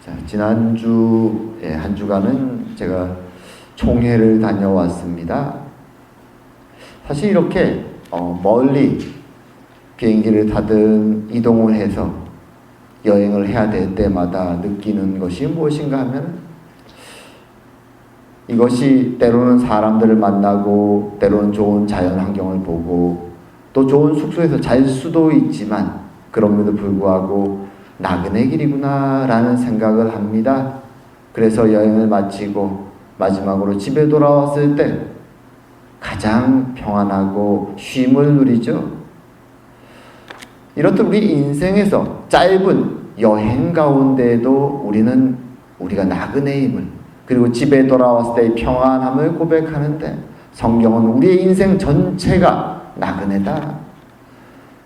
자, 지난주 한 주간은 제가 총회를 다녀왔습니다. 사실 이렇게 멀리 비행기를 타든 이동을 해서 여행을 해야 될 때마다 느끼는 것이 무엇인가 하면 이것이 때로는 사람들을 만나고 때로는 좋은 자연 환경을 보고 또 좋은 숙소에서 잘 수도 있지만 그럼에도 불구하고 나그네 길이구나 라는 생각을 합니다. 그래서 여행을 마치고 마지막으로 집에 돌아왔을 때 가장 평안하고 쉼을 누리죠. 이렇듯 우리 인생에서 짧은 여행 가운데에도 우리가 나그네임을, 그리고 집에 돌아왔을 때의 평안함을 고백하는데 성경은 우리의 인생 전체가 나그네다.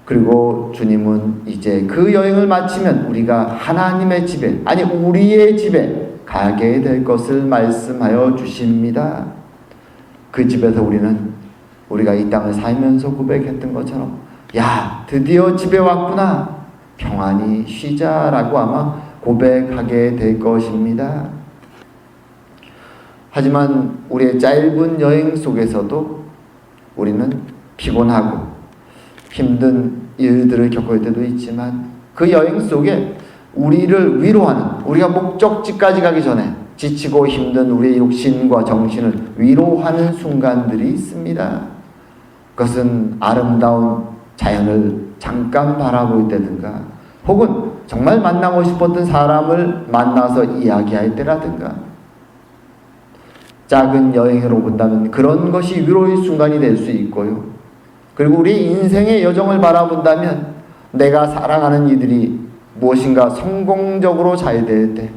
그리고 주님은 이제 그 여행을 마치면 우리가 하나님의 집에, 아니 우리의 집에 가게 될 것을 말씀하여 주십니다. 그 집에서 우리가 이 땅을 살면서 고백했던 것처럼 야, 드디어 집에 왔구나, 평안히 쉬자라고 아마 고백하게 될 것입니다. 하지만 우리의 짧은 여행 속에서도 우리는 피곤하고 힘든 일들을 겪을 때도 있지만 그 여행 속에 우리를 위로하는, 우리가 목적지까지 가기 전에 지치고 힘든 우리의 육신과 정신을 위로하는 순간들이 있습니다. 그것은 아름다운 자연을 잠깐 바라볼 때든가 혹은 정말 만나고 싶었던 사람을 만나서 이야기할 때라든가 작은 여행으로 본다면 그런 것이 위로의 순간이 될 수 있고요. 그리고 우리 인생의 여정을 바라본다면 내가 사랑하는 이들이 무엇인가 성공적으로 잘 될 때,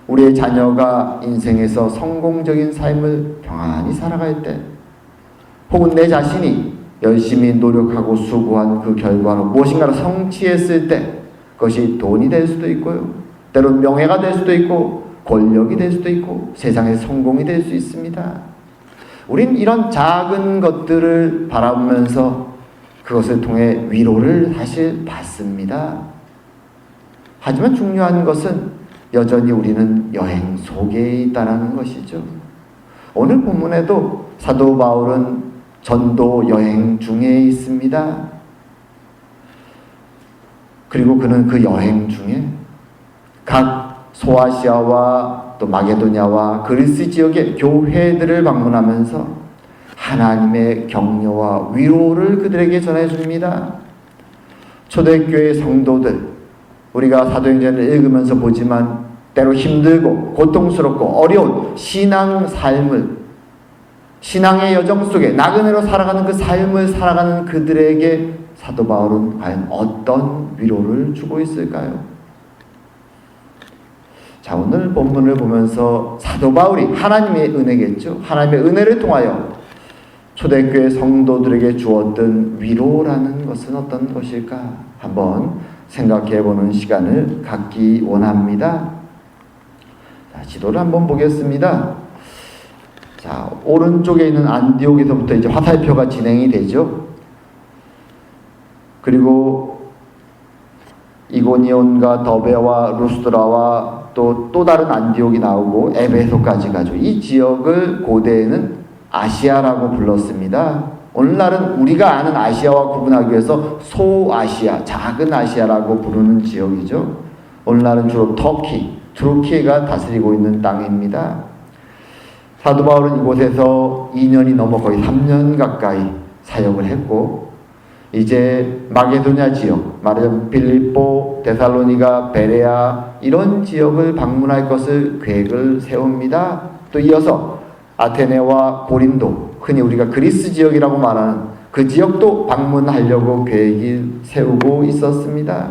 우리의 자녀가 인생에서 성공적인 삶을 평안히 살아갈 때, 혹은 내 자신이 열심히 노력하고 수고한 그 결과로 무엇인가를 성취했을 때 그것이 돈이 될 수도 있고요. 때로는 명예가 될 수도 있고 권력이 될 수도 있고 세상의 성공이 될 수 있습니다. 우린 이런 작은 것들을 바라보면서 그것을 통해 위로를 사실 받습니다. 하지만 중요한 것은 여전히 우리는 여행 속에 있다는 것이죠. 오늘 본문에도 사도 바울은 전도 여행 중에 있습니다. 그리고 그는 그 여행 중에 각 소아시아와 또 마게도냐와 그리스 지역의 교회들을 방문하면서 하나님의 격려와 위로를 그들에게 전해줍니다. 초대교회 성도들, 우리가 사도행전을 읽으면서 보지만 때로 힘들고 고통스럽고 어려운 신앙의 여정 속에 나그네로 살아가는 그 삶을 살아가는 그들에게 사도 바울은 과연 어떤 위로를 주고 있을까요? 자, 오늘 본문을 보면서 사도 바울이 하나님의 은혜겠죠. 하나님의 은혜를 통하여 초대교회 성도들에게 주었던 위로라는 것은 어떤 것일까? 한번 생각해보는 시간을 갖기 원합니다. 자, 지도를 한번 보겠습니다. 자, 오른쪽에 있는 안디옥에서부터 이제 화살표가 진행이 되죠. 그리고 이고니온과 더베와 루스드라와 또 다른 안디옥이 나오고 에베소까지 가죠. 이 지역을 고대에는 아시아라고 불렀습니다. 오늘날은 우리가 아는 아시아와 구분하기 위해서 소아시아, 작은 아시아라고 부르는 지역이죠. 오늘날은 주로 투르키가 다스리고 있는 땅입니다. 사도 바울은 이곳에서 2년이 넘어 거의 3년 가까이 사역을 했고, 이제 마게도냐 지역, 말하자면 빌립보, 데살로니가, 베레아 이런 지역을 방문할 것을 계획을 세웁니다. 또 이어서 아테네와 고린도, 흔히 우리가 그리스 지역이라고 말하는 그 지역도 방문하려고 계획을 세우고 있었습니다.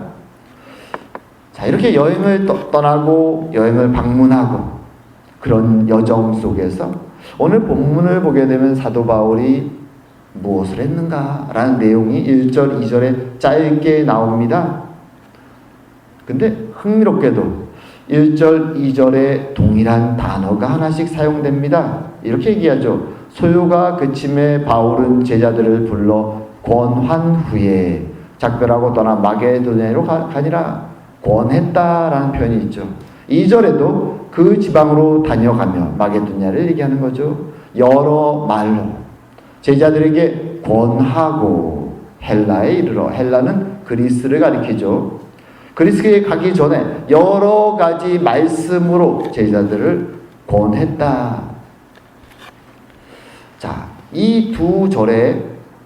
자, 이렇게 여행을 떠나고 여행을 방문하고 그런 여정 속에서 오늘 본문을 보게 되면 사도 바울이 무엇을 했는가라는 내용이 1절, 2절에 짧게 나옵니다. 근데 흥미롭게도 1절, 2절에 동일한 단어가 하나씩 사용됩니다. 이렇게 얘기하죠. 소요가 그침에 바울은 제자들을 불러 권한 후에 작별하고 떠나 마게도냐로 가니라 권했다라는 표현이 있죠. 2절에도 그 지방으로 다녀가며 마게도냐를 얘기하는 거죠. 여러 말로 제자들에게 권하고 헬라에 이르러, 헬라는 그리스를 가리키죠. 그리스에 가기 전에 여러 가지 말씀으로 제자들을 권했다. 자, 이 두 절에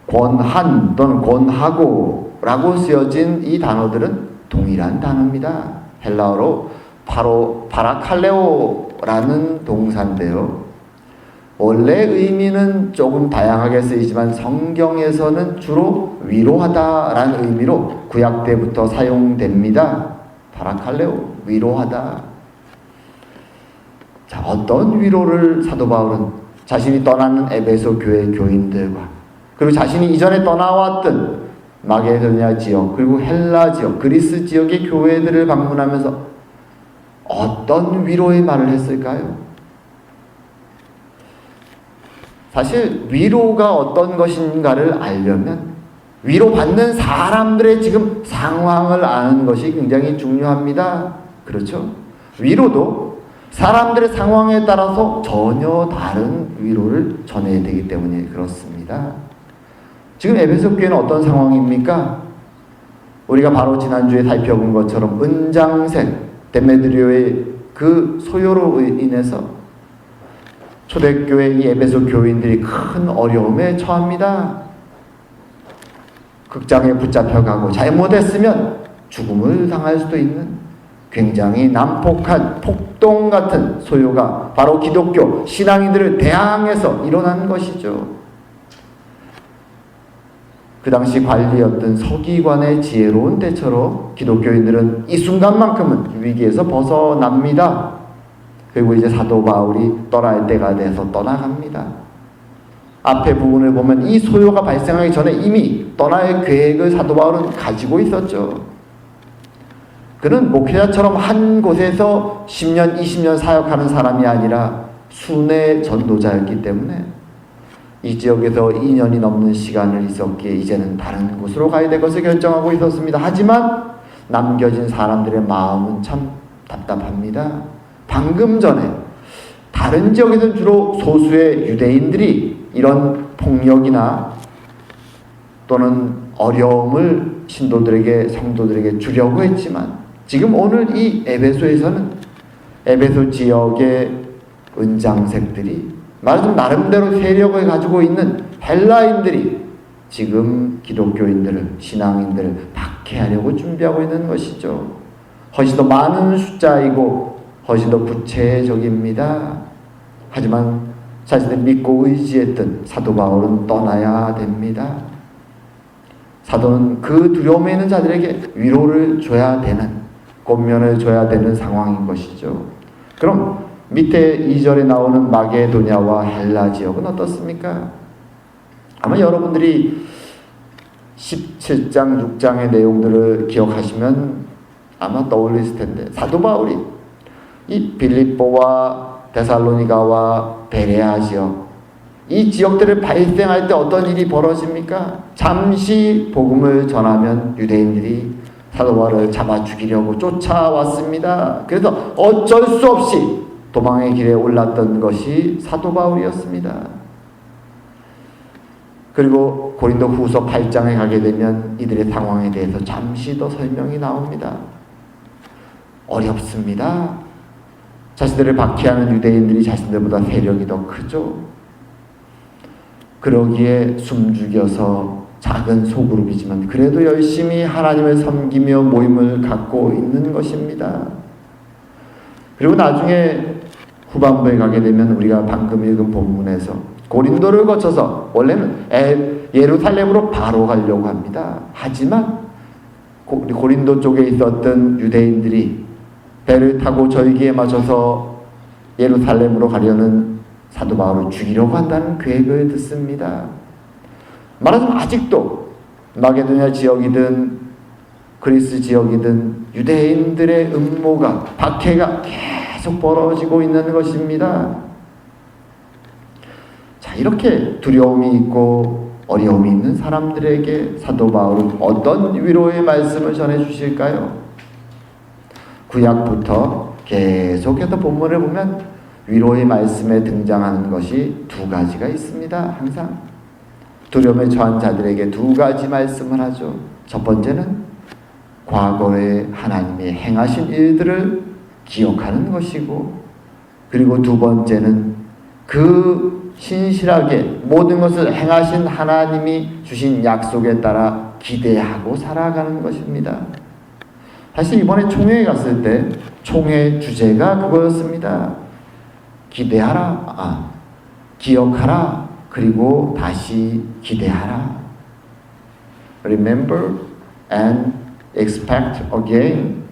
권한 또는 권하고 라고 쓰여진 이 단어들은 동일한 단어입니다. 헬라어로 바로 파라칼레오라는 동사인데요. 원래 의미는 조금 다양하게 쓰이지만 성경에서는 주로 위로하다라는 의미로 구약 때부터 사용됩니다. 파라칼레오, 위로하다. 자, 어떤 위로를 사도 바울은 자신이 떠나는 에베소 교회 교인들과 그리고 자신이 이전에 떠나왔던 마게도냐 지역 그리고 헬라 지역, 그리스 지역의 교회들을 방문하면서 어떤 위로의 말을 했을까요? 사실 위로가 어떤 것인가를 알려면 위로받는 사람들의 지금 상황을 아는 것이 굉장히 중요합니다. 그렇죠? 위로도 사람들의 상황에 따라서 전혀 다른 위로를 전해야 되기 때문에 그렇습니다. 지금 에베소 교회는 어떤 상황입니까? 우리가 바로 지난주에 살펴본 것처럼 은장색 데메드리오의 그 소요로 인해서 초대교회 이 에베소 교인들이 큰 어려움에 처합니다. 극장에 붙잡혀가고 잘못했으면 죽음을 당할 수도 있는 굉장히 난폭한 폭동 같은 소요가 바로 기독교 신앙인들을 대항해서 일어난 것이죠. 그 당시 관리였던 서기관의 지혜로운 대처로 기독교인들은 이 순간만큼은 위기에서 벗어납니다. 그리고 이제 사도 바울이 떠날 때가 돼서 떠나갑니다. 앞에 부분을 보면 이 소요가 발생하기 전에 이미 떠날 계획을 사도 바울은 가지고 있었죠. 그는 목회자처럼 한 곳에서 10년, 20년 사역하는 사람이 아니라 순회 전도자였기 때문에 이 지역에서 2년이 넘는 시간을 있었기에 이제는 다른 곳으로 가야 될 것을 결정하고 있었습니다. 하지만 남겨진 사람들의 마음은 참 답답합니다. 방금 전에 다른 지역에서는 주로 소수의 유대인들이 이런 폭력이나 또는 어려움을 신도들에게, 성도들에게 주려고 했지만 지금 오늘 이 에베소에서는 에베소 지역의 은장색들이 말하자면 나름대로 세력을 가지고 있는 헬라인들이 지금 기독교인들을, 신앙인들을 박해하려고 준비하고 있는 것이죠. 훨씬 더 많은 숫자이고 훨씬 더 구체적입니다. 하지만 자신을 믿고 의지했던 사도 바울은 떠나야 됩니다. 사도는 그 두려움에 있는 자들에게 위로를 줘야 되는, 권면을 줘야 되는 상황인 것이죠. 그럼 밑에 2절에 나오는 마게도냐와 헬라 지역은 어떻습니까? 아마 여러분들이 17장, 6장의 내용들을 기억하시면 아마 떠올리실 텐데 사도 바울이 이 빌립보와 데살로니가와 베레아 지역, 이 지역들을 발생할 때 어떤 일이 벌어집니까? 잠시 복음을 전하면 유대인들이 사도 바울을 잡아 죽이려고 쫓아왔습니다. 그래서 어쩔 수 없이 도망의 길에 올랐던 것이 사도 바울이었습니다. 그리고 고린도 후서 8장에 가게 되면 이들의 상황에 대해서 잠시 더 설명이 나옵니다. 어렵습니다. 자신들을 박해하는 유대인들이 자신들보다 세력이 더 크죠. 그러기에 숨죽여서 작은 소그룹이지만 그래도 열심히 하나님을 섬기며 모임을 갖고 있는 것입니다. 그리고 나중에 후반부에 가게 되면 우리가 방금 읽은 본문에서 고린도를 거쳐서 원래는 예루살렘으로 바로 가려고 합니다. 하지만 고린도 쪽에 있었던 유대인들이 배를 타고 절기에 맞춰서 예루살렘으로 가려는 사도 바울을 죽이려고 한다는 계획을 듣습니다. 말하자면 아직도 마게도냐 지역이든 그리스 지역이든 유대인들의 음모가, 박해가 계속 벌어지고 있는 것입니다. 자, 이렇게 두려움이 있고 어려움이 있는 사람들에게 사도 바울은 어떤 위로의 말씀을 전해 주실까요? 구약부터 계속해서 본문을 보면 위로의 말씀에 등장하는 것이 두 가지가 있습니다. 항상 두려움에 처한 자들에게 두 가지 말씀을 하죠. 첫 번째는 과거에 하나님이 행하신 일들을 기억하는 것이고, 그리고 두 번째는 그 신실하게 모든 것을 행하신 하나님이 주신 약속에 따라 기대하고 살아가는 것입니다. 사실 이번에 총회에 갔을 때 총회 주제가 그거였습니다. 기대하라, 기억하라, 그리고 다시 기대하라. Remember and expect again.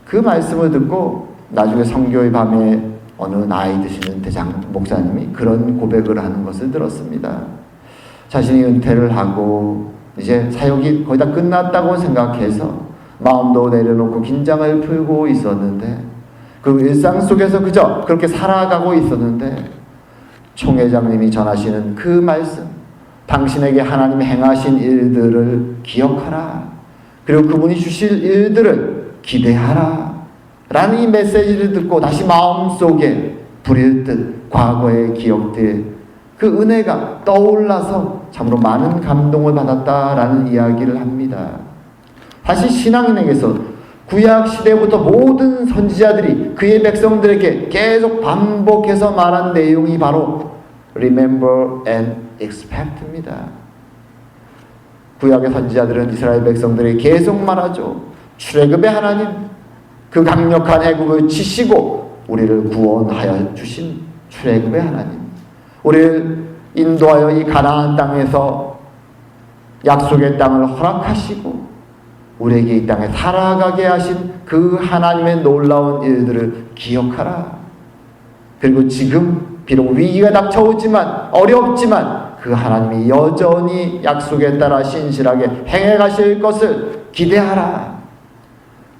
그 말씀을 듣고 나중에 성교의 밤에 어느 나이 드시는 대장 목사님이 그런 고백을 하는 것을 들었습니다. 자신이 은퇴를 하고 이제 사역이 거의 다 끝났다고 생각해서 마음도 내려놓고 긴장을 풀고 있었는데, 그 일상 속에서 그저 그렇게 살아가고 있었는데 총회장님이 전하시는 그 말씀, 당신에게 하나님이 행하신 일들을 기억하라, 그리고 그분이 주실 일들을 기대하라 라는 이 메시지를 듣고 다시 마음속에 불일 듯 과거의 기억들, 그 은혜가 떠올라서 참으로 많은 감동을 받았다라는 이야기를 합니다. 사실 신앙인에게서 구약 시대부터 모든 선지자들이 그의 백성들에게 계속 반복해서 말한 내용이 바로 Remember and Expect입니다. 구약의 선지자들은 이스라엘 백성들에게 계속 말하죠. 출애굽의 하나님, 그 강력한 애국을 치시고 우리를 구원하여 주신 출애굽의 하나님, 우리를 인도하여 이 가나안 땅에서 약속의 땅을 허락하시고 우리에게 이 땅에 살아가게 하신 그 하나님의 놀라운 일들을 기억하라. 그리고 지금 비록 위기가 닥쳐오지만 어렵지만 그 하나님이 여전히 약속에 따라 신실하게 행해 가실 것을 기대하라.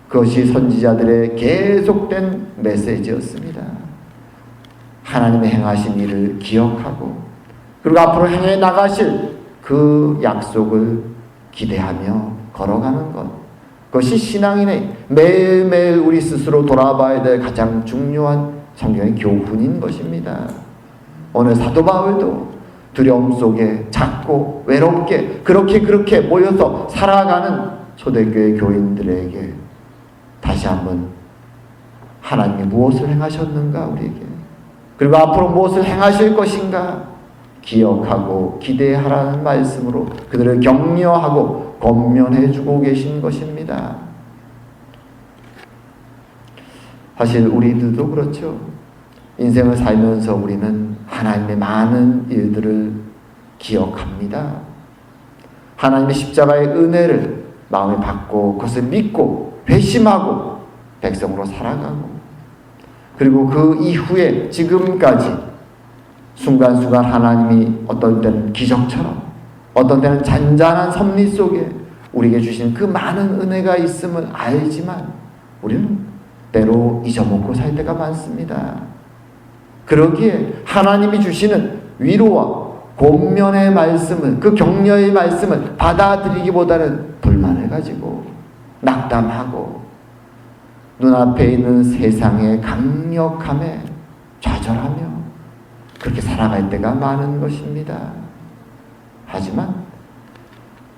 그것이 선지자들의 계속된 메시지였습니다. 하나님의 행하신 일을 기억하고 그리고 앞으로 행해 나가실 그 약속을 기대하며 걸어가는 것, 그것이 신앙인의 매일매일 우리 스스로 돌아봐야 될 가장 중요한 성경의 교훈인 것입니다. 오늘 사도 바울도 두려움 속에 작고 외롭게 그렇게 모여서 살아가는 초대교회 교인들에게 다시 한번 하나님이 무엇을 행하셨는가 우리에게, 그리고 앞으로 무엇을 행하실 것인가 기억하고 기대하라는 말씀으로 그들을 격려하고 권면해주고 계신 것입니다. 사실 우리들도 그렇죠. 인생을 살면서 우리는 하나님의 많은 일들을 기억합니다. 하나님의 십자가의 은혜를 마음에 받고 그것을 믿고 회심하고 백성으로 살아가고, 그리고 그 이후에 지금까지 순간순간 하나님이 어떤 때는 기적처럼 어떤 때는 잔잔한 섭리 속에 우리에게 주신 그 많은 은혜가 있음을 알지만 우리는 때로 잊어먹고 살 때가 많습니다. 그러기에 하나님이 주시는 위로와 권면의 말씀을, 그 격려의 말씀을 받아들이기보다는 불만을 가지고 낙담하고 눈앞에 있는 세상의 강력함에 좌절하며 그렇게 살아갈 때가 많은 것입니다. 하지만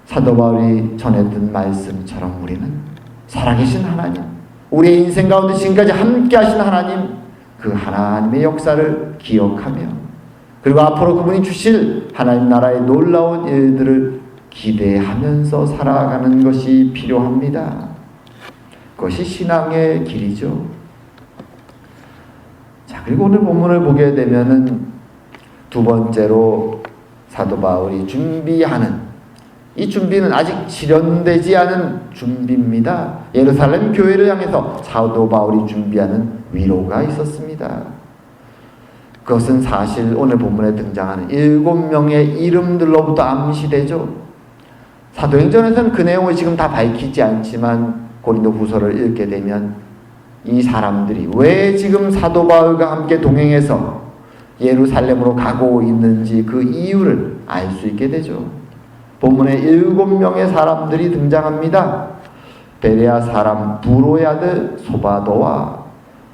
사도 바울이 전했던 말씀처럼 우리는 살아계신 하나님, 우리의 인생 가운데 지금까지 함께 하신 하나님, 그 하나님의 역사를 기억하며 그리고 앞으로 그분이 주실 하나님 나라의 놀라운 일들을 기대하면서 살아가는 것이 필요합니다. 그것이 신앙의 길이죠. 자, 그리고 오늘 본문을 보게 되면은 두 번째로 사도 바울이 준비하는, 이 준비는 아직 실현되지 않은 준비입니다. 예루살렘 교회를 향해서 사도 바울이 준비하는 위로가 있었습니다. 그것은 사실 오늘 본문에 등장하는 7명의 이름들로부터 암시되죠. 사도행전에서는 그 내용을 지금 다 밝히지 않지만 고린도 후서를 읽게 되면 이 사람들이 왜 지금 사도 바울과 함께 동행해서 예루살렘으로 가고 있는지 그 이유를 알 수 있게 되죠. 본문에 7명의 사람들이 등장합니다. 베레아 사람 브로야드 소바도와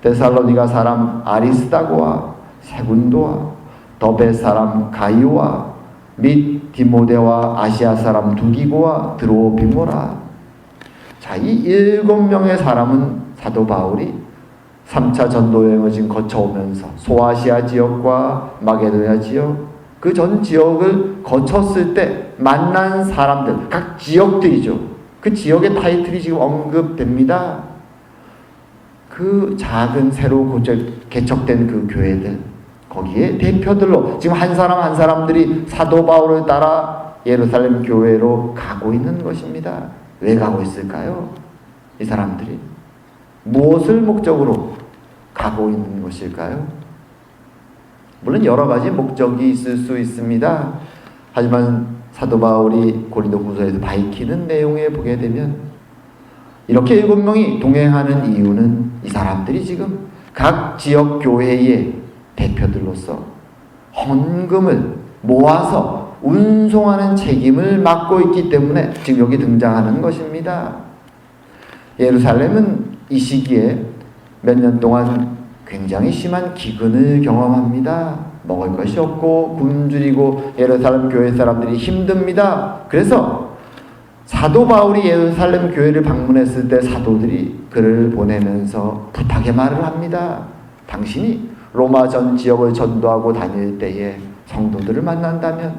데살로니가 사람 아리스다고와 세군도와 더베 사람 가이오와 및 디모데와 아시아 사람 두기고와 드로비모라. 자, 이 7명의 사람은 사도 바울이 3차 전도 여행을 지금 거쳐오면서 소아시아 지역과 마게도냐 지역, 그 전 지역을 거쳤을 때 만난 사람들, 각 지역들이죠. 그 지역의 타이틀이 지금 언급됩니다. 그 작은 새로 개척된 그 교회들, 거기에 대표들로 지금 한 사람 한 사람들이 사도 바울을 따라 예루살렘 교회로 가고 있는 것입니다. 왜 가고 있을까요? 이 사람들이 무엇을 목적으로 가고 있는 것일까요? 물론 여러 가지 목적이 있을 수 있습니다. 하지만 사도 바울이 고린도후서에서 밝히는 내용에 보게 되면 이렇게 7명이 동행하는 이유는 이 사람들이 지금 각 지역 교회의 대표들로서 헌금을 모아서 운송하는 책임을 맡고 있기 때문에 지금 여기 등장하는 것입니다. 예루살렘은 이 시기에 몇 년 동안 굉장히 심한 기근을 경험합니다. 먹을 것이 없고 굶주리고 예루살렘 교회 사람들이 힘듭니다. 그래서 사도 바울이 예루살렘 교회를 방문했을 때 사도들이 그를 보내면서 부탁의 말을 합니다. 당신이 로마 전 지역을 전도하고 다닐 때에 성도들을 만난다면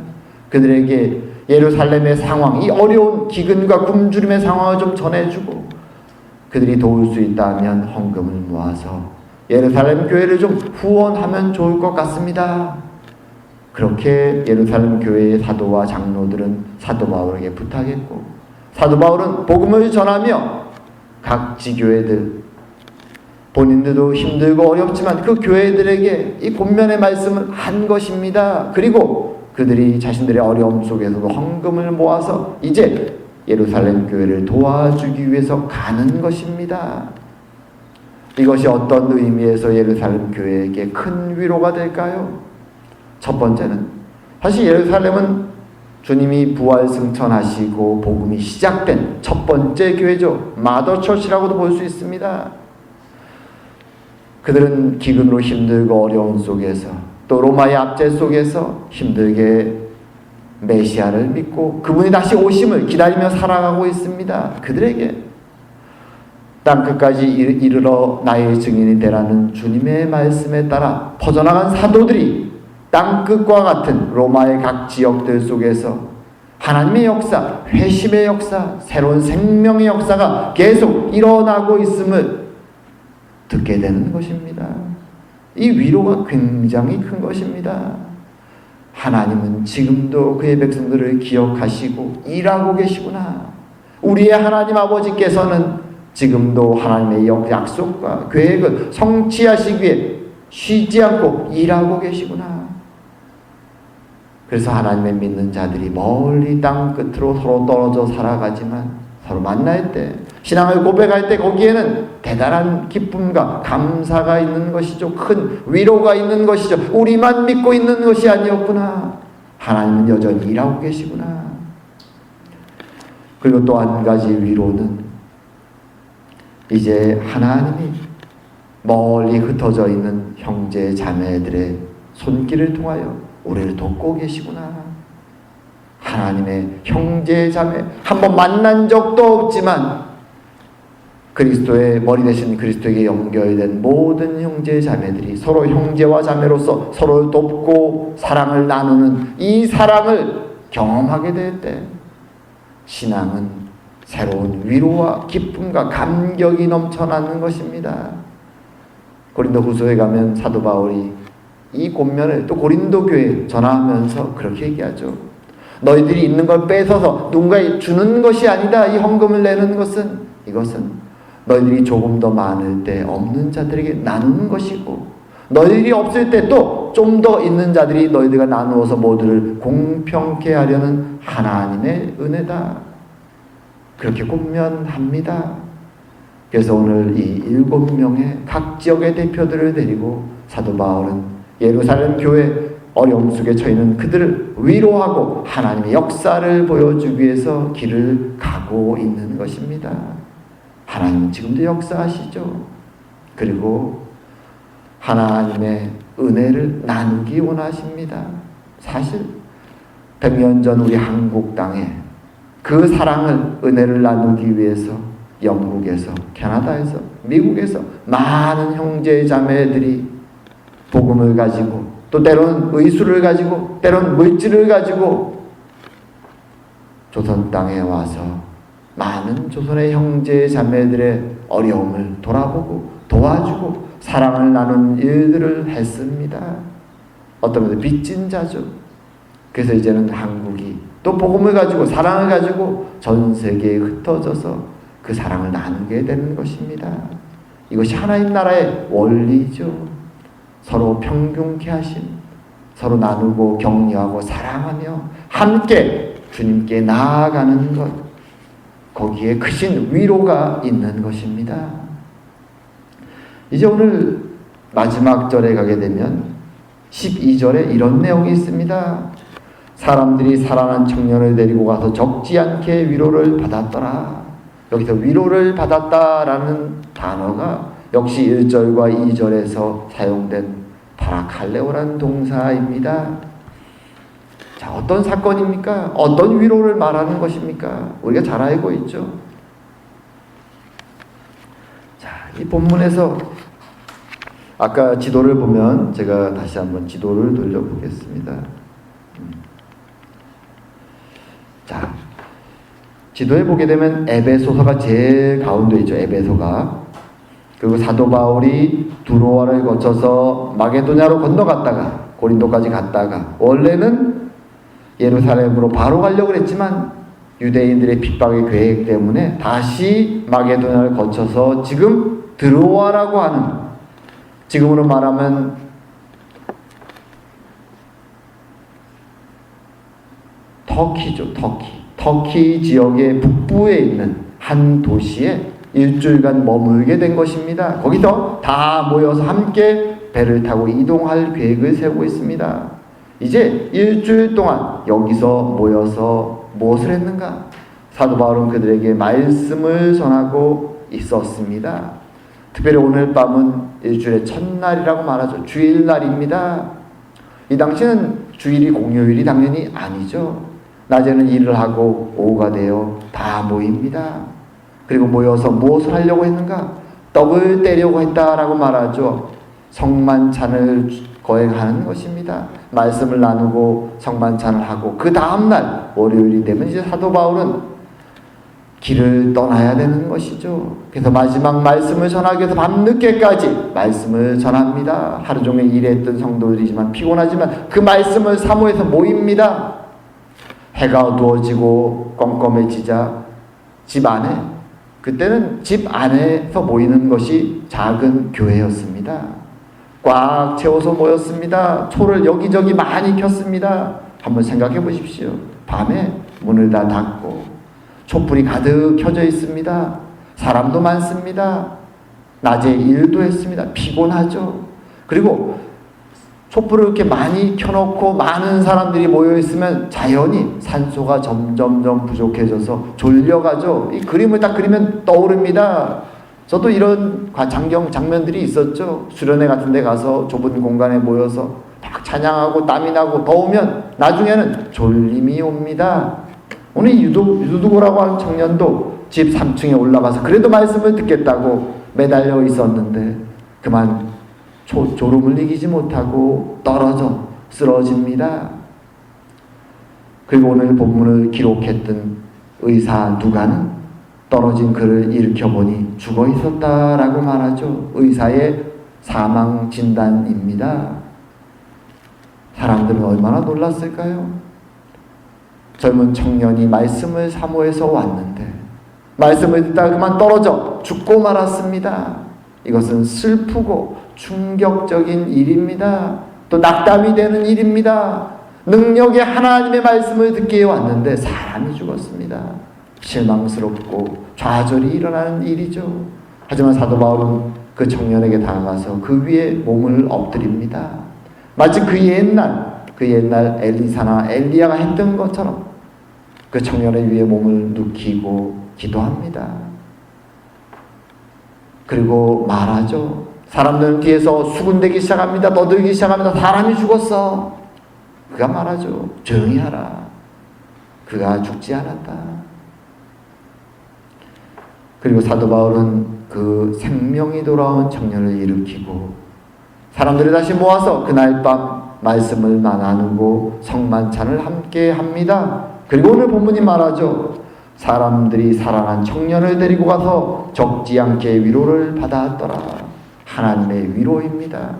그들에게 예루살렘의 상황, 이 어려운 기근과 굶주림의 상황을 좀 전해주고 그들이 도울 수 있다면 헌금을 모아서 예루살렘 교회를 좀 후원하면 좋을 것 같습니다. 그렇게 예루살렘 교회의 사도와 장로들은 사도 바울에게 부탁했고 사도 바울은 복음을 전하며 각 지교회들, 본인들도 힘들고 어렵지만 그 교회들에게 이 권면의 말씀을 한 것입니다. 그리고 그들이 자신들의 어려움 속에서도 헌금을 모아서 이제 예루살렘 교회를 도와주기 위해서 가는 것입니다. 이것이 어떤 의미에서 예루살렘 교회에게 큰 위로가 될까요? 첫 번째는 사실 예루살렘은 주님이 부활 승천하시고 복음이 시작된 첫 번째 교회죠. 마더처치라고도 볼 수 있습니다. 그들은 기근으로 힘들고 어려운 속에서 또 로마의 압제 속에서 힘들게 메시아를 믿고 그분이 다시 오심을 기다리며 살아가고 있습니다. 그들에게 땅끝까지 이르러 나의 증인이 되라는 주님의 말씀에 따라 퍼져나간 사도들이 땅끝과 같은 로마의 각 지역들 속에서 하나님의 역사, 회심의 역사, 새로운 생명의 역사가 계속 일어나고 있음을 듣게 되는 것입니다. 이 위로가 굉장히 큰 것입니다. 하나님은 지금도 그의 백성들을 기억하시고 일하고 계시구나. 우리의 하나님 아버지께서는 지금도 하나님의 약속과 계획을 성취하시기 위해 쉬지 않고 일하고 계시구나. 그래서 하나님의 믿는 자들이 멀리 땅 끝으로 서로 떨어져 살아가지만 서로 만날 때, 신앙을 고백할 때 거기에는 대단한 기쁨과 감사가 있는 것이죠. 큰 위로가 있는 것이죠. 우리만 믿고 있는 것이 아니었구나. 하나님은 여전히 일하고 계시구나. 그리고 또 한 가지 위로는 이제 하나님이 멀리 흩어져 있는 형제 자매들의 손길을 통하여 우리를 돕고 계시구나. 하나님의 형제 자매 한번 만난 적도 없지만 그리스도의 머리 되신 그리스도에게 연결된 모든 형제 자매들이 서로 형제와 자매로서 서로를 돕고 사랑을 나누는 이 사랑을 경험하게 될 때 신앙은 새로운 위로와 기쁨과 감격이 넘쳐나는 것입니다. 고린도후서에 가면 사도 바울이 이 권면을 또 고린도 교회에 전하면서 그렇게 얘기하죠. 너희들이 있는 걸 뺏어서 누군가에 주는 것이 아니다. 이 헌금을 내는 것은, 이것은 너희들이 조금 더 많을 때 없는 자들에게 나누는 것이고 너희들이 없을 때 또 좀 더 있는 자들이 너희들과 나누어서 모두를 공평케 하려는 하나님의 은혜다. 그렇게 권면합니다. 그래서 오늘 이 7명의 각 지역의 대표들을 데리고 사도 바울은 예루살렘 교회 어려움 속에 처해있는 그들을 위로하고 하나님의 역사를 보여주기 위해서 길을 가고 있는 것입니다. 하나님은 지금도 역사하시죠. 그리고 하나님의 은혜를 나누기 원하십니다. 사실 100년 전 우리 한국 땅에 그 사랑을, 은혜를 나누기 위해서 영국에서, 캐나다에서, 미국에서 많은 형제 자매들이 복음을 가지고, 또 때로는 의술을 가지고, 때로는 물질을 가지고 조선 땅에 와서 많은 조선의 형제 자매들의 어려움을 돌아보고 도와주고 사랑을 나눈 일들을 했습니다. 어떤 면에서 빚진 자죠. 그래서 이제는 한국이 또 복음을 가지고 사랑을 가지고 전 세계에 흩어져서 그 사랑을 나누게 되는 것입니다. 이것이 하나님 나라의 원리죠. 서로 평균케 하심, 서로 나누고 격려하고 사랑하며 함께 주님께 나아가는 것, 거기에 크신 위로가 있는 것입니다. 이제 오늘 마지막 절에 가게 되면 12절에 이런 내용이 있습니다. 사람들이 살아난 청년을 데리고 가서 적지 않게 위로를 받았더라. 여기서 위로를 받았다라는 단어가 역시 1절과 2절에서 사용된 파라칼레오라는 동사입니다. 자, 어떤 사건입니까? 어떤 위로를 말하는 것입니까? 우리가 잘 알고 있죠. 자, 이 본문에서 아까 지도를 보면 제가 다시 한번 지도를 돌려보겠습니다. 자, 지도에 보게 되면 에베소서가 제일 가운데 있죠. 에베소가. 그리고 사도 바울이 두로아를 거쳐서 마게도냐로 건너갔다가 고린도까지 갔다가 원래는 예루살렘으로 바로 가려고 했지만 유대인들의 핍박의 계획 때문에 다시 마게도냐를 거쳐서 지금 드로아라고 하는, 지금으로 말하면 터키죠. 터키 지역의 북부에 있는 한 도시에 일주일간 머물게 된 것입니다. 거기서 다 모여서 함께 배를 타고 이동할 계획을 세우고 있습니다. 이제 일주일 동안 여기서 모여서 무엇을 했는가? 사도 바울은 그들에게 말씀을 전하고 있었습니다. 특별히 오늘 밤은 일주일의 첫날이라고 말하죠. 주일날입니다. 이 당시는 주일이 공휴일이 당연히 아니죠. 낮에는 일을 하고 오후가 되어 다 모입니다. 그리고 모여서 무엇을 하려고 했는가? 떡을 떼려고 했다라고 말하죠. 성만찬을 거행하는 것입니다. 말씀을 나누고 성만찬을 하고 그 다음날 월요일이 되면 이제 사도 바울은 길을 떠나야 되는 것이죠. 그래서 마지막 말씀을 전하기 위해서 밤늦게까지 말씀을 전합니다. 하루 종일 일했던 성도들이지만 피곤하지만 그 말씀을 사모해서 모입니다. 해가 어두워지고 껌껌해지자 집 안에, 그때는 집 안에서 모이는 것이 작은 교회였습니다. 꽉 채워서 모였습니다. 초를 여기저기 많이 켰습니다. 한번 생각해 보십시오. 밤에 문을 다 닫고 촛불이 가득 켜져 있습니다. 사람도 많습니다. 낮에 일도 했습니다. 피곤하죠. 그리고 촛불을 이렇게 많이 켜놓고 많은 사람들이 모여있으면 자연히 산소가 점점점 부족해져서 졸려가죠. 이 그림을 딱 그리면 떠오릅니다. 저도 이런 장면들이 있었죠. 수련회 같은 데 가서 좁은 공간에 모여서 막 찬양하고 땀이 나고 더우면 나중에는 졸림이 옵니다. 오늘 유두고라고 하는 청년도 집 3층에 올라가서 그래도 말씀을 듣겠다고 매달려 있었는데 그만 졸음을 이기지 못하고 떨어져 쓰러집니다. 그리고 오늘 본문을 기록했던 의사 누가는 떨어진 그를 일으켜보니 죽어 있었다라고 말하죠. 의사의 사망 진단입니다. 사람들은 얼마나 놀랐을까요? 젊은 청년이 말씀을 사모해서 왔는데 말씀을 듣다가 그만 떨어져 죽고 말았습니다. 이것은 슬프고 충격적인 일입니다. 또 낙담이 되는 일입니다. 능력의 하나님의 말씀을 듣기에 왔는데 사람이 죽었습니다. 실망스럽고 좌절이 일어나는 일이죠. 하지만 사도 바울은 그 청년에게 다가가서 그 위에 몸을 엎드립니다. 마치 그 옛날 엘리사나 엘리야가 했던 것처럼 그 청년의 위에 몸을 눕히고 기도합니다. 그리고 말하죠. 사람들은 뒤에서 수군대기 시작합니다. 떠들기 시작합니다. 사람이 죽었어. 그가 말하죠. 조용히 하라. 그가 죽지 않았다. 그리고 사도 바울은 그 생명이 돌아온 청년을 일으키고 사람들을 다시 모아서 그날 밤 말씀을 나누고 성만찬을 함께 합니다. 그리고 오늘 본문이 말하죠. 사람들이 살아난 청년을 데리고 가서 적지 않게 위로를 받았더라. 하나님의 위로입니다.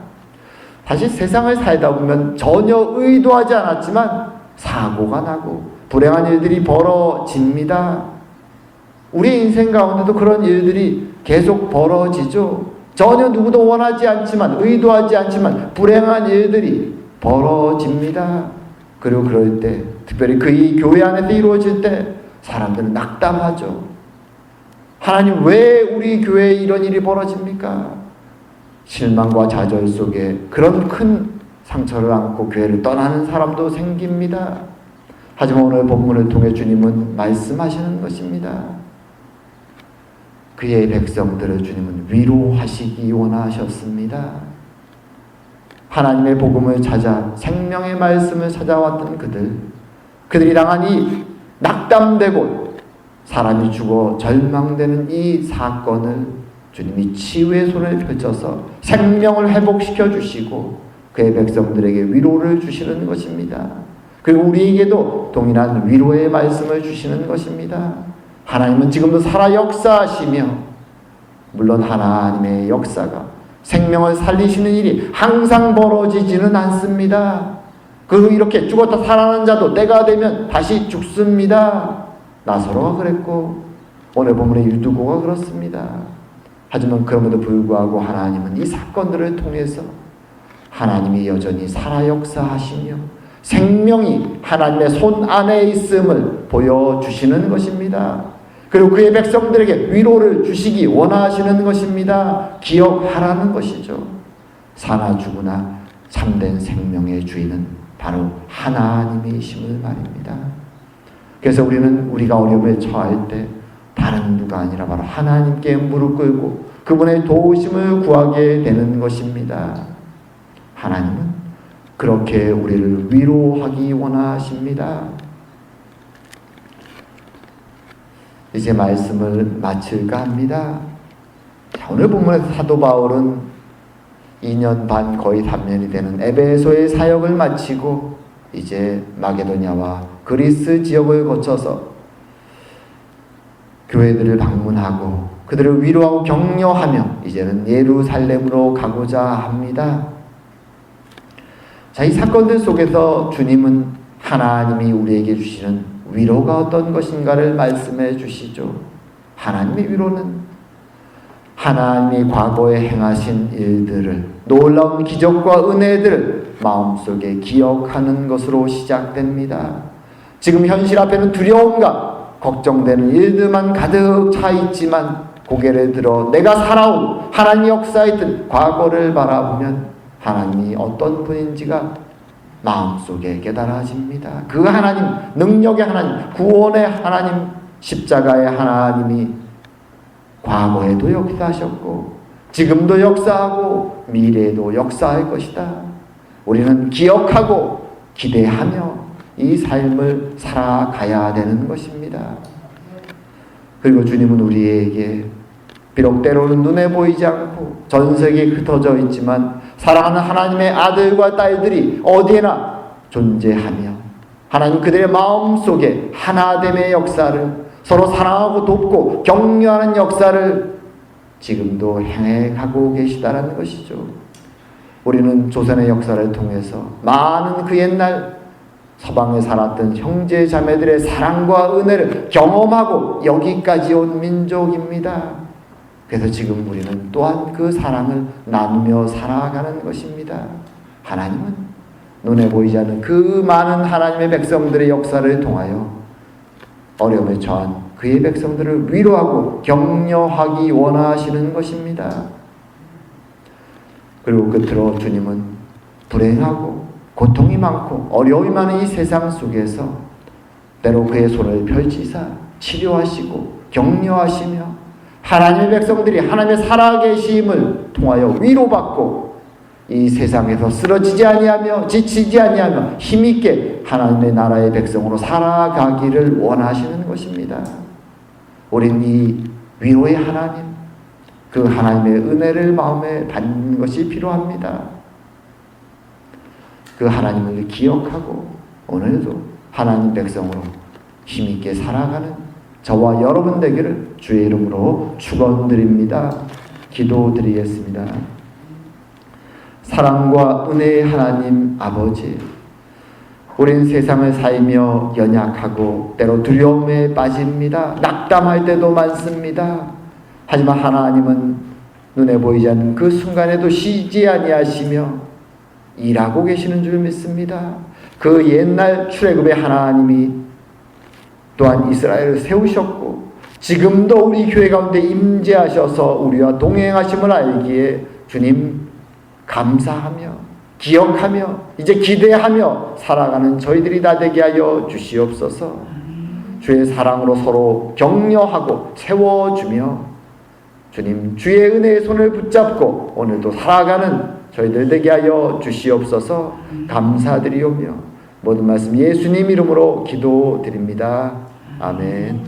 사실 세상을 살다 보면 전혀 의도하지 않았지만 사고가 나고 불행한 일들이 벌어집니다. 우리 인생 가운데도 그런 일들이 계속 벌어지죠. 전혀 누구도 원하지 않지만 의도하지 않지만 불행한 일들이 벌어집니다. 그리고 그럴 때 특별히 그 교회 안에서 이루어질 때 사람들은 낙담하죠. 하나님 왜 우리 교회에 이런 일이 벌어집니까? 실망과 좌절 속에 그런 큰 상처를 안고 교회를 떠나는 사람도 생깁니다. 하지만 오늘 본문을 통해 주님은 말씀하시는 것입니다. 그의 백성들을 주님은 위로하시기 원하셨습니다. 하나님의 복음을 찾아 생명의 말씀을 찾아왔던 그들이 당한 이 낙담되고 사람이 죽어 절망되는 이 사건을 주님이 치유의 손을 펼쳐서 생명을 회복시켜 주시고 그의 백성들에게 위로를 주시는 것입니다. 그리고 우리에게도 동일한 위로의 말씀을 주시는 것입니다. 하나님은 지금도 살아 역사하시며 물론 하나님의 역사가 생명을 살리시는 일이 항상 벌어지지는 않습니다. 그리고 이렇게 죽었다 살아난 자도 때가 되면 다시 죽습니다. 나사로가 그랬고 오늘 본문의 유두고가 그렇습니다. 하지만 그럼에도 불구하고 하나님은 이 사건들을 통해서 하나님이 여전히 살아 역사하시며 생명이 하나님의 손 안에 있음을 보여주시는 것입니다. 그리고 그의 백성들에게 위로를 주시기 원하시는 것입니다. 기억하라는 것이죠. 사나 죽으나 참된 생명의 주인은 바로 하나님이심을 말입니다. 그래서 우리는 우리가 어려움에 처할 때 다른 누가 아니라 바로 하나님께 무릎 꿇고 그분의 도우심을 구하게 되는 것입니다. 하나님은 그렇게 우리를 위로하기 원하십니다. 이제 말씀을 마칠까 합니다. 오늘 본문에서 사도 바울은 2년 반 거의 3년이 되는 에베소의 사역을 마치고 이제 마게도냐와 그리스 지역을 거쳐서 교회들을 방문하고 그들을 위로하고 격려하며 이제는 예루살렘으로 가고자 합니다. 자, 이 사건들 속에서 주님은 하나님이 우리에게 주시는 위로가 어떤 것인가를 말씀해 주시죠. 하나님의 위로는 하나님이 과거에 행하신 일들을, 놀라운 기적과 은혜들을 마음속에 기억하는 것으로 시작됩니다. 지금 현실 앞에는 두려움과 걱정되는 일들만 가득 차 있지만 고개를 들어 내가 살아온 하나님의 역사했던 과거를 바라보면 하나님이 어떤 분인지가 마음속에 깨달아집니다. 그 하나님, 능력의 하나님, 구원의 하나님, 십자가의 하나님이 과거에도 역사하셨고 지금도 역사하고 미래에도 역사할 것이다. 우리는 기억하고 기대하며 이 삶을 살아가야 되는 것입니다. 그리고 주님은 우리에게 비록 때로는 눈에 보이지 않고 전 세계에 흩어져 있지만 사랑하는 하나님의 아들과 딸들이 어디에나 존재하며 하나님 그들의 마음속에 하나됨의 역사를 서로 사랑하고 돕고 격려하는 역사를 지금도 행해가고 계시다라는 것이죠. 우리는 조선의 역사를 통해서 많은 그 옛날 서방에 살았던 형제 자매들의 사랑과 은혜를 경험하고 여기까지 온 민족입니다. 그래서 지금 우리는 또한 그 사랑을 나누며 살아가는 것입니다. 하나님은 눈에 보이지 않는 그 많은 하나님의 백성들의 역사를 통하여 어려움에 처한 그의 백성들을 위로하고 격려하기 원하시는 것입니다. 그리고 끝으로 주님은 불행하고 고통이 많고 어려움이 많은 이 세상 속에서 때로 그의 손을 펼치사 치료하시고 격려하시며 하나님의 백성들이 하나님의 살아계심을 통하여 위로받고 이 세상에서 쓰러지지 아니하며 지치지 아니하며 힘있게 하나님의 나라의 백성으로 살아가기를 원하시는 것입니다. 우리는 이 위로의 하나님, 그 하나님의 은혜를 마음에 받는 것이 필요합니다. 그 하나님을 기억하고 오늘도 하나님 백성으로 힘있게 살아가는 저와 여러분 되기를 주의 이름으로 축원드립니다. 기도드리겠습니다. 사랑과 은혜의 하나님 아버지, 우린 세상을 살며 연약하고 때로 두려움에 빠집니다. 낙담할 때도 많습니다. 하지만 하나님은 눈에 보이지 않는 그 순간에도 쉬지 아니하시며 일하고 계시는 줄 믿습니다. 그 옛날 출애굽의 하나님이 또한 이스라엘을 세우셨고 지금도 우리 교회 가운데 임재하셔서 우리와 동행하심을 알기에 주님 감사하며 기억하며 이제 기대하며 살아가는 저희들이 다 되게 하여 주시옵소서. 주의 사랑으로 서로 격려하고 채워주며 주님 주의 은혜의 손을 붙잡고 오늘도 살아가는 저희들 되게 하여 주시옵소서. 감사드리오며 모든 말씀 예수님 이름으로 기도드립니다. 아멘.